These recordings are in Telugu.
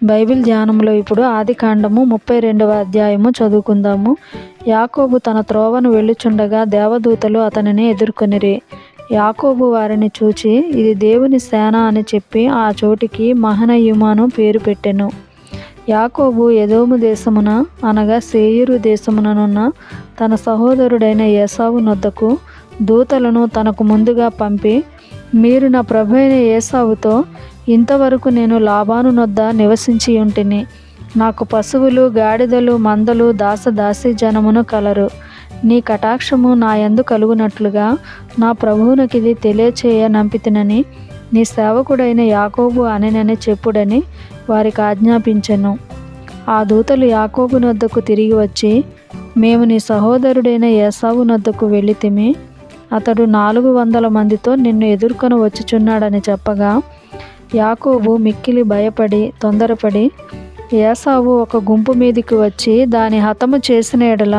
బైబిల్ ధ్యానంలో ఇప్పుడు ఆదికాండము 32వ అధ్యాయము చదువుకుందాము. యాకోబు తన త్రోవను వెళ్ళుచుండగా దేవదూతలు అతనిని ఎదుర్కొనిరి. యాకోబు వారిని చూచి, ఇది దేవుని సేన అని చెప్పి ఆ చోటికి మహనయీము అను పేరు పెట్టెను. యాకోబు ఎదోము దేశమున అనగా శేయీరు దేశముననున్న తన సహోదరుడైన ఏసావు నొద్దకు దూతలను తనకు ముందుగా పంపి, మీరు నా ప్రభు అయిన ఏసావుతో, ఇంతవరకు నేను లాబాను నొద్ద నివసించి ఉంటిని. నాకు పశువులు, గాడిదలు, మందలు, దాసదాసీ జనమును కలరు. నీ కటాక్షము నా యందు కలుగునట్లుగా నా ప్రభువునకిది తెలియచేయ నంపితినని నీ సేవకుడైన యాకోబు అనెనని చెప్పుడని వారికి ఆజ్ఞాపించెను. ఆ దూతలు యాకోబు నొద్దకు తిరిగి వచ్చి, మేము నీ సహోదరుడైన ఏసావు నొద్దకు వెళ్ళితిమి. అతడు 400 మందితో నిన్ను ఎదుర్కొని వచ్చుచున్నాడని చెప్పగా, యాకోబు మిక్కిలి భయపడి తొందరపడి, ఏసావు ఒక గుంపు మీదికి వచ్చి దాని హతము చేసిన ఎడల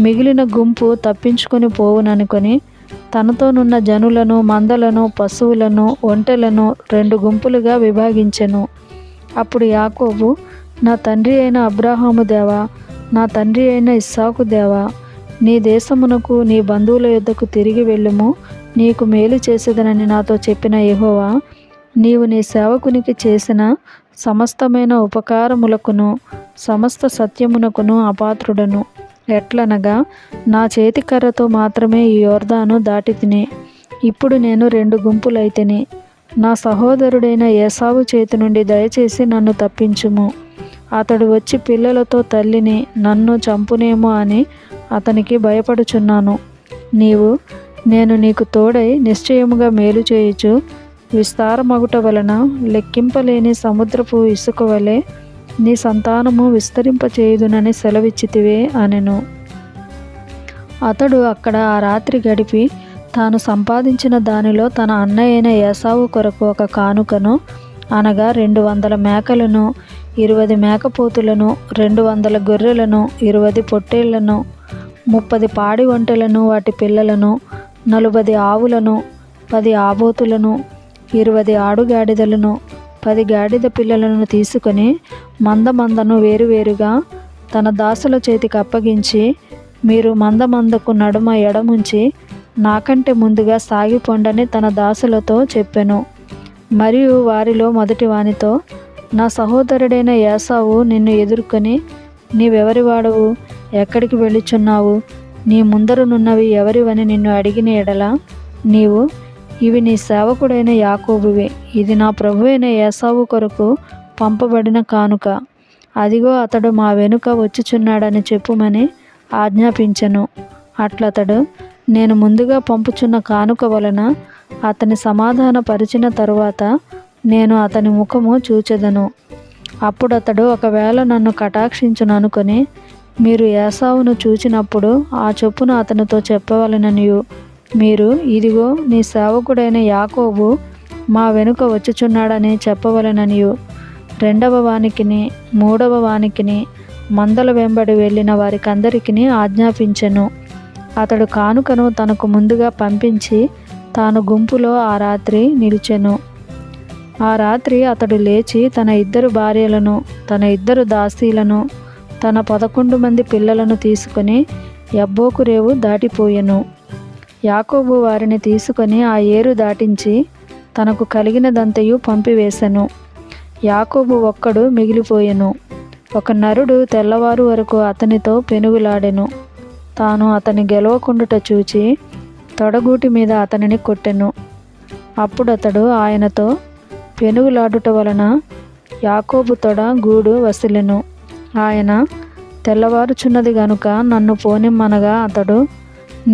మిగిలిన గుంపు తప్పించుకొని పోవుననుకొని తనతోనున్న జనులను, మందలను, పశువులను, ఒంటెలను 2 గుంపులుగా విభాగించెను. అప్పుడు యాకోబు, నా తండ్రి అయిన అబ్రాహాము దేవా, నా తండ్రి అయిన ఇస్సాకు దేవా, నీ దేశమునకు నీ బంధువుల యొద్దకు తిరిగి వెళ్ళుము, నీకు మేలు చేసేదనని నాతో చెప్పిన యెహోవా, నీవు నీ సేవకునికి చేసిన సమస్తమైన ఉపకారములకును సమస్త సత్యమునకును అపాత్రుడను. ఎట్లనగా నా చేతికర్రతో మాత్రమే ఈ యొర్దాను దాటి తిని, ఇప్పుడు నేను 2 గుంపులైతిని. నా సహోదరుడైన ఏసావు చేతి నుండి దయచేసి నన్ను తప్పించుము. అతడు వచ్చి పిల్లలతో తల్లిని నన్ను చంపునేమో అని అతనికి భయపడుచున్నాను. నేను నీకు తోడై నిశ్చయముగా మేలు చేయుచు విస్తారమగుట వలన లెక్కింపలేని సముద్రపు ఇసుక వలె నీ సంతానము విస్తరింపచేయుదునని సెలవిచ్చితివే అనెను. అతడు అక్కడ ఆ రాత్రి గడిపి తాను సంపాదించిన దానిలో తన అన్నయ్య అయిన ఏసావు కొరకు ఒక కానుకను, అనగా 200 మేకలను, 20 మేకపోతులను, 200 గొర్రెలను, 20 పొట్టేళ్లను, 30 పాడి ఒంటెలను వాటి పిల్లలను, 40 ఆవులను, 10 ఆబోతులను, 20 ఆడుగాడిదలను, 10 గాడిద పిల్లలను తీసుకొని మందను వేరువేరుగా తన దాసుల చేతికి అప్పగించి, మీరు మందకు నడుమ ఎడముంచి నాకంటే ముందుగా సాగిపోండని తన దాసులతో చెప్పెను. మరియు వారిలో మొదటి వానితో, నా సహోదరుడైన ఏసావు నిన్ను ఎదుర్కొని, నీవెవరి వాడవు, ఎక్కడికి వెళ్ళుచున్నావు, నీ ముందరనున్నవి ఎవరివని నిన్ను అడిగిన ఎడల నీవు, ఇవి నీ సేవకుడైన యాకోబువే, ఇది నా ప్రభు అయిన ఏసావు కొరకు పంపబడిన కానుక, అదిగో అతడు మా వెనుక వచ్చుచున్నాడని చెప్పుమని ఆజ్ఞాపించెను. అట్లతడు, నేను ముందుగా పంపుచున్న కానుక వలన అతని సమాధానపరిచిన తరువాత నేను అతని ముఖము చూచెదను. అప్పుడు అతడు ఒకవేళ నన్ను కటాక్షించుననుకొని, మీరు ఏసావును చూచినప్పుడు ఆ చొప్పున అతనితో చెప్పవలెననియు, మీరు, ఇదిగో నీ సేవకుడైన యాకోబు మా వెనుక వచ్చుచున్నాడని చెప్పవలెననియు 2వ వానికిని 3వ వానికిని మందల వెంబడి వెళ్ళిన వారికందరికిని ఆజ్ఞాపించెను. అతడు కానుకను తనకు ముందుగా పంపించి తాను గుంపులో ఆ రాత్రి నిలిచెను. ఆ రాత్రి అతడు లేచి తన 2 భార్యలను, తన 2 దాసీలను, తన 11 మంది పిల్లలను తీసుకొని యబ్బోకు రేవు దాటిపోయెను. యాకోబు వారిని తీసుకొని ఆ ఏరు దాటించి తనకు కలిగినదంతయు పంపివేశెను. యాకోబు ఒక్కడు మిగిలిపోయెను. ఒక నరుడు తెల్లవారు వరకు అతనితో పెనుగులాడెను. తాను అతని గెలవకుండుట చూచి తొడగూటి మీద అతనిని కొట్టెను. అప్పుడతడు ఆయనతో, పెనుగులాడుట వలన యాకోబు తొడ గూడు వసిలెను. ఆయన, తెల్లవారుచున్నది గనుక నన్ను పోనిమ్మనగా అతడు,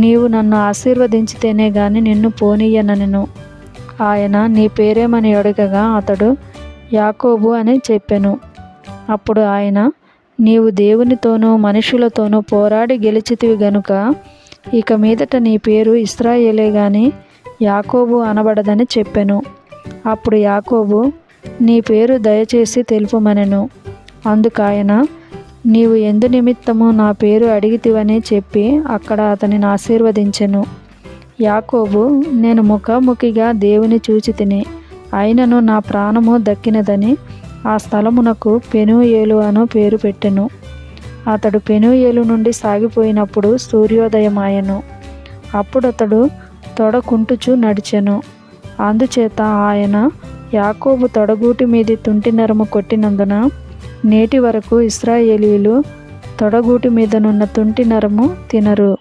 నీవు నన్ను ఆశీర్వదించితేనే గాని నిన్ను పోనీయనెను. ఆయన, నీ పేరేమని అడగగా అతడు, యాకోబు అని చెప్పెను. అప్పుడు ఆయన, నీవు దేవునితోనూ మనుషులతోనూ పోరాడి గెలిచితివి గనుక ఇక మీదట నీ పేరు ఇశ్రాయేలే గాని యాకోబు అనబడదని చెప్పెను. అప్పుడు యాకోబు, నీ పేరు దయచేసి తెలుపుమనెను. అందుకాయన, నీవు ఎందు నిమిత్తము నా పేరు అడిగితివని చెప్పి అక్కడ అతనిని ఆశీర్వదించెను. యాకోబు, నేను ముఖాముఖిగా దేవుని చూచితిని, అయినను నా ప్రాణము దక్కినదని ఆ స్థలమునకు పెనూయేలు అను పేరు పెట్టెను. అతడు పెనూయేలు నుండి సాగిపోయినప్పుడు సూర్యోదయమాయెను. అప్పుడతడు తొడకుంటుచు నడిచెను. అందుచేత ఆయన యాకోబు తొడగూటి మీది తుంటి నరము కొట్టినందున నేటి వరకు ఇశ్రాయేలీయులు తొడగూటి మీదనున్న తుంటి నరము తినరు.